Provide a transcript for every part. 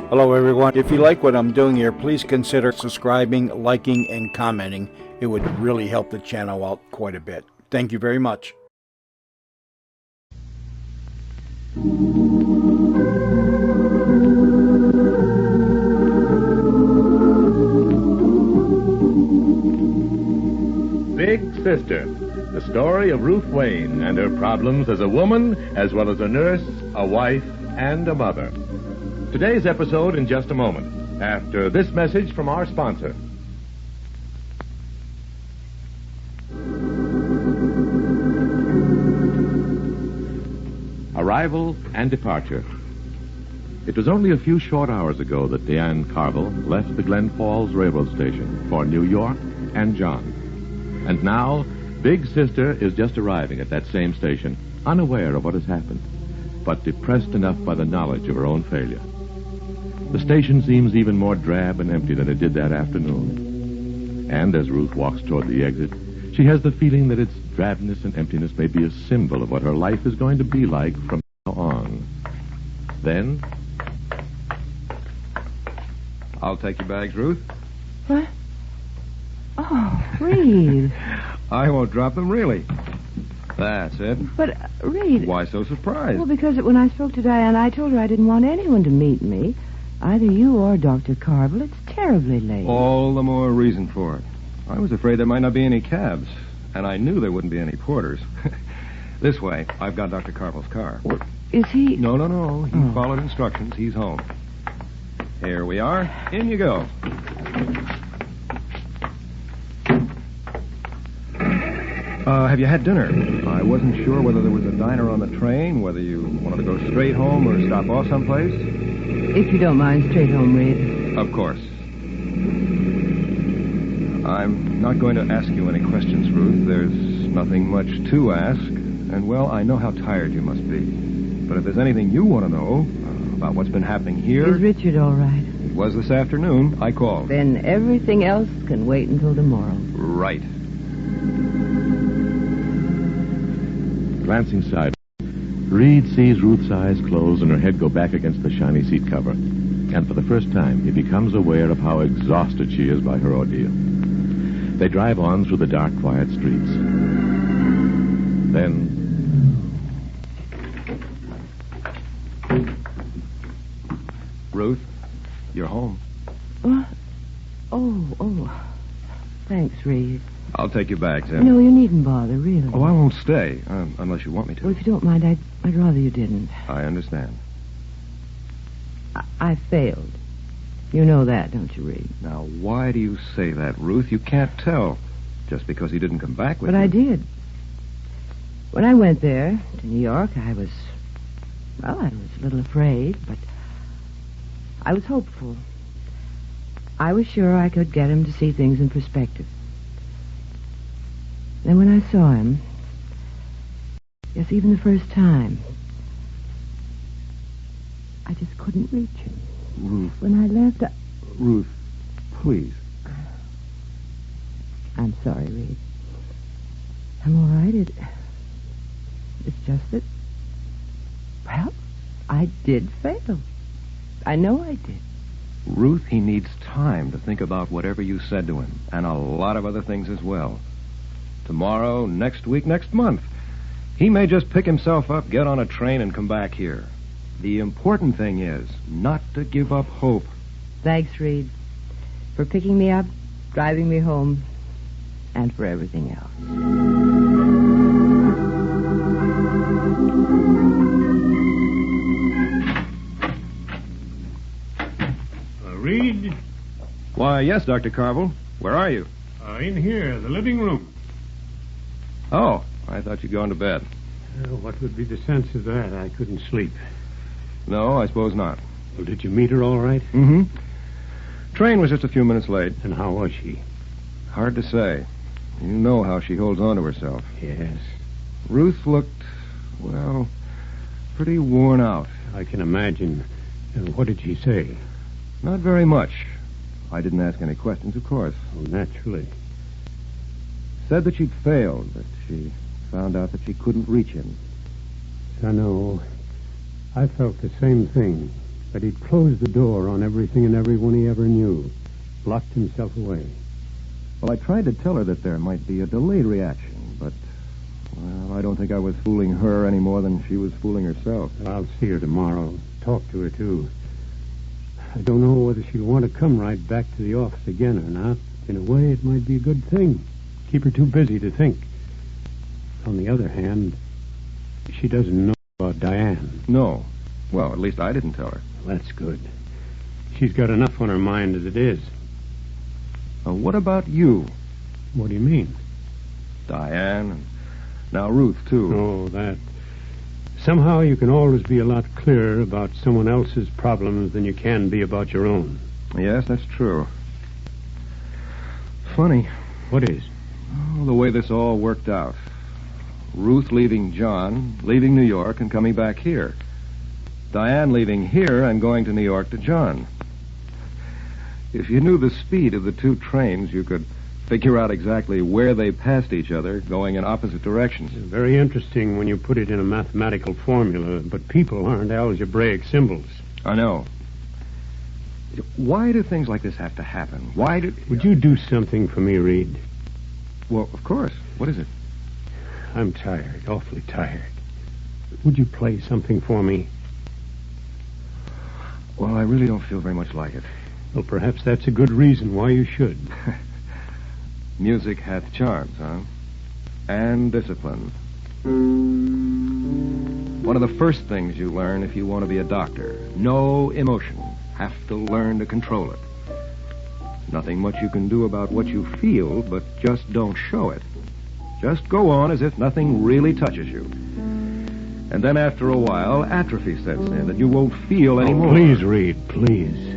Hello, everyone. If you like what I'm doing here, please consider subscribing, liking, and commenting. It would really help the channel out quite a bit. Thank you very much. Big Sister, the story of Ruth Wayne and her problems as a woman, as well as a nurse, a wife, and a mother. Today's episode in just a moment, after this message from our sponsor. Arrival and departure. It was only a few short hours ago that Diane Carville left the Glen Falls Railroad Station for New York and John. And now, Big Sister is just arriving at that same station, unaware of what has happened, but depressed enough by the knowledge of her own failure. The station seems even more drab and empty than it did that afternoon. And as Ruth walks toward the exit, she has the feeling that its drabness and emptiness may be a symbol of what her life is going to be like from now on. Then... I'll take your bags, Ruth. What? Oh, Reed. I won't drop them, really. That's it. But, Reed... Why so surprised? Well, because when I spoke to Diane, I told her I didn't want anyone to meet me. Either you or Dr. Carville. It's terribly late. All the more reason for it. I was afraid there might not be any cabs, and I knew there wouldn't be any porters. This way, I've got Dr. Carville's car. Is he... No. He followed instructions. He's home. Here we are. In you go. Have you had dinner? I wasn't sure whether there was a diner on the train, whether you wanted to go straight home or stop off someplace. If you don't mind, straight home, Reed. Of course. I'm not going to ask you any questions, Ruth. There's nothing much to ask. And, well, I know how tired you must be. But if there's anything you want to know about what's been happening here... Is Richard all right? It was this afternoon. I called. Then everything else can wait until tomorrow. Right. Glancing sideways, Reed sees Ruth's eyes close and her head go back against the shiny seat cover. And for the first time, he becomes aware of how exhausted she is by her ordeal. They drive on through the dark, quiet streets. Then... Ruth, you're home. What? Oh. Thanks, Reed. I'll take your bags in. No, you needn't bother, really. Oh, I won't stay, unless you want me to. Well, if you don't mind, I'd rather you didn't. I understand. I failed. You know that, don't you, Reed? Now, why do you say that, Ruth? You can't tell. Just because he didn't come back with you. But I did. When I went there, to New York, I was a little afraid, but I was hopeful. I was sure I could get him to see things in perspective. Then when I saw him, yes, even the first time, I just couldn't reach him. Ruth. When I left, Ruth, please. I'm sorry, Reed. I'm all right. It's just that, well, I did fail. I know I did. Ruth, he needs time to think about whatever you said to him, and a lot of other things as well. Tomorrow, next week, next month. He may just pick himself up, get on a train, and come back here. The important thing is not to give up hope. Thanks, Reed, for picking me up, driving me home, and for everything else. Reed? Why, yes, Dr. Carville. Where are you? In here, the living room. Oh, I thought you'd gone to bed. What would be the sense of that? I couldn't sleep. No, I suppose not. Well, did you meet her all right? Mm-hmm. Train was just a few minutes late. And how was she? Hard to say. You know how she holds on to herself. Yes. Ruth looked, well, pretty worn out. I can imagine. What did she say? Not very much. I didn't ask any questions, of course. Oh, naturally. Said that she'd failed, that she found out that she couldn't reach him. I know. I felt the same thing. That he'd closed the door on everything and everyone he ever knew. Locked himself away. Well, I tried to tell her that there might be a delayed reaction, but, well, I don't think I was fooling her any more than she was fooling herself. I'll see her tomorrow. Talk to her, too. I don't know whether she'll want to come right back to the office again or not. In a way, it might be a good thing. Keep her too busy to think. On the other hand, she doesn't know about Diane. No. Well, at least I didn't tell her. That's good. She's got enough on her mind as it is. What about you? What do you mean? Diane, and now Ruth, too. Oh, that. Somehow you can always be a lot clearer about someone else's problems than you can be about your own. Yes, that's true. Funny. What is? Oh, the way this all worked out. Ruth leaving John, leaving New York, and coming back here. Diane leaving here and going to New York to John. If you knew the speed of the two trains, you could figure out exactly where they passed each other, going in opposite directions. Very interesting when you put it in a mathematical formula, but people aren't algebraic symbols. I know. Why do things like this have to happen? Why do... Would you do something for me, Reed? Well, of course. What is it? I'm tired, awfully tired. Would you play something for me? Well, I really don't feel very much like it. Well, perhaps that's a good reason why you should. Music hath charms, huh? And discipline. One of the first things you learn if you want to be a doctor. No emotion. Have to learn to control it. Nothing much you can do about what you feel, but just don't show it. Just go on as if nothing really touches you. And then after a while, atrophy sets in, and you won't feel anymore. Please, Reed, please.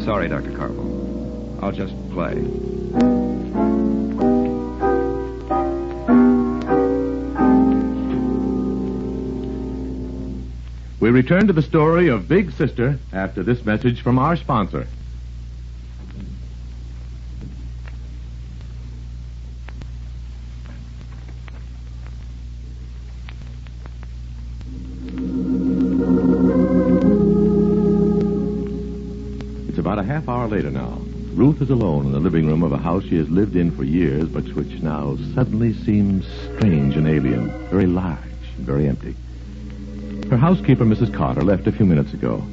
Sorry, Dr. Carville. I'll just play. We return to the story of Big Sister after this message from our sponsor. It's about a half hour later now. Ruth is alone in the living room of a house she has lived in for years, but which now suddenly seems strange and alien, very large and very empty. Her housekeeper, Mrs. Carter, left a few minutes ago.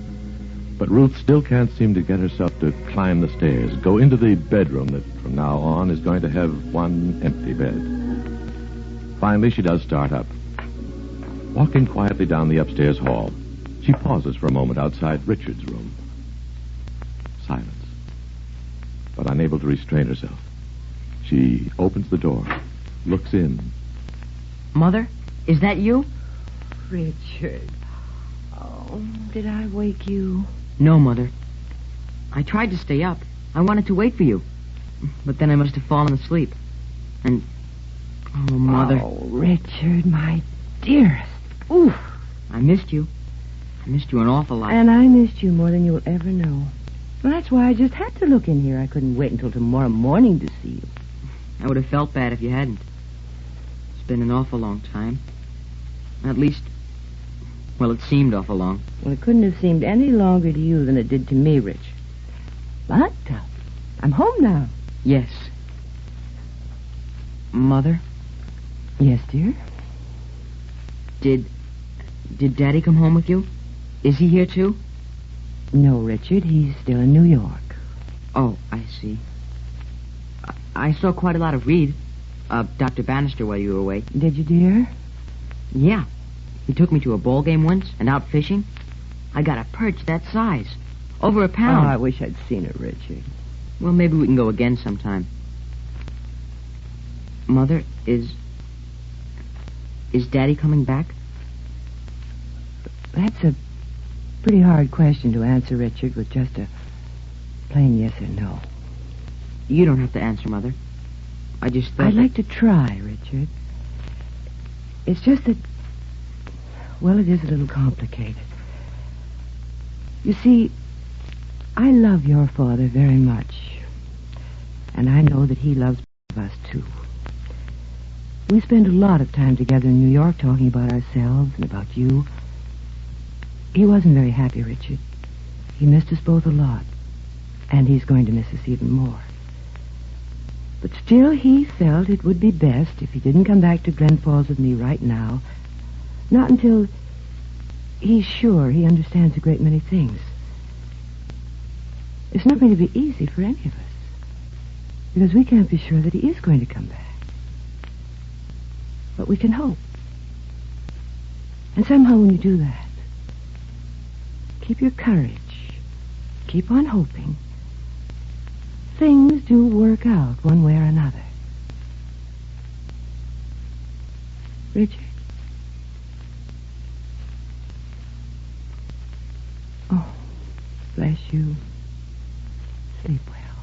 But Ruth still can't seem to get herself to climb the stairs, go into the bedroom that from now on is going to have one empty bed. Finally, she does start up. Walking quietly down the upstairs hall, she pauses for a moment outside Richard's room. Silence. But unable to restrain herself, she opens the door, looks in. Mother, is that you? Richard. Oh, did I wake you? No, Mother. I tried to stay up. I wanted to wait for you. But then I must have fallen asleep. And... Oh, Mother. Oh, Richard, my dearest. Oof. I missed you. I missed you an awful lot. And I missed you more than you'll ever know. Well, that's why I just had to look in here. I couldn't wait until tomorrow morning to see you. I would have felt bad if you hadn't. It's been an awful long time. At least... Well, it seemed awful long. Well, it couldn't have seemed any longer to you than it did to me, Rich. But, I'm home now. Yes. Mother? Yes, dear? Did Daddy come home with you? Is he here, too? No, Richard. He's still in New York. Oh, I see. I saw quite a lot of Reed, Dr. Bannister, while you were away. Did you, dear? Yeah. He took me to a ball game once and out fishing. I got a perch that size. Over a pound. Oh, I wish I'd seen it, Richard. Well, maybe we can go again sometime. Mother, is Daddy coming back? That's a pretty hard question to answer, Richard, with just a plain yes or no. You don't have to answer, Mother. I just thought... I'd like to try, Richard. It's just that... Well, it is a little complicated. You see, I love your father very much. And I know that he loves us, too. We spend a lot of time together in New York talking about ourselves and about you. He wasn't very happy, Richard. He missed us both a lot. And he's going to miss us even more. But still, he felt it would be best if he didn't come back to Glen Falls with me right now. Not until he's sure he understands a great many things. It's not going to be easy for any of us. Because we can't be sure that he is going to come back. But we can hope. And somehow when you do that, keep your courage. Keep on hoping. Things do work out one way or another. Richard? Oh, bless you. Sleep well.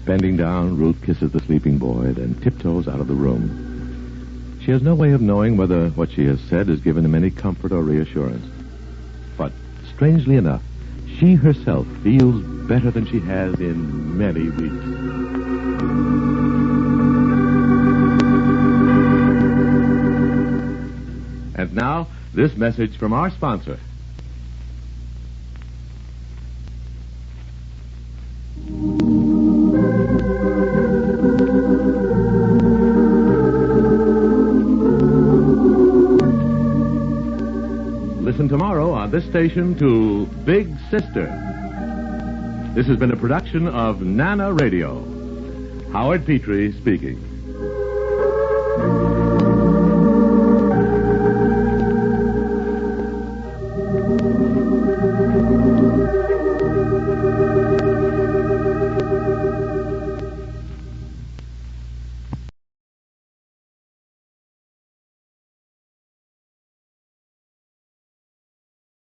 Bending down, Ruth kisses the sleeping boy, then tiptoes out of the room. She has no way of knowing whether what she has said has given him any comfort or reassurance. But, strangely enough, she herself feels better than she has in many weeks. And now, this message from our sponsor. Listen tomorrow on this station to Big Sister. This has been a production of Nana Radio. Howard Petrie speaking.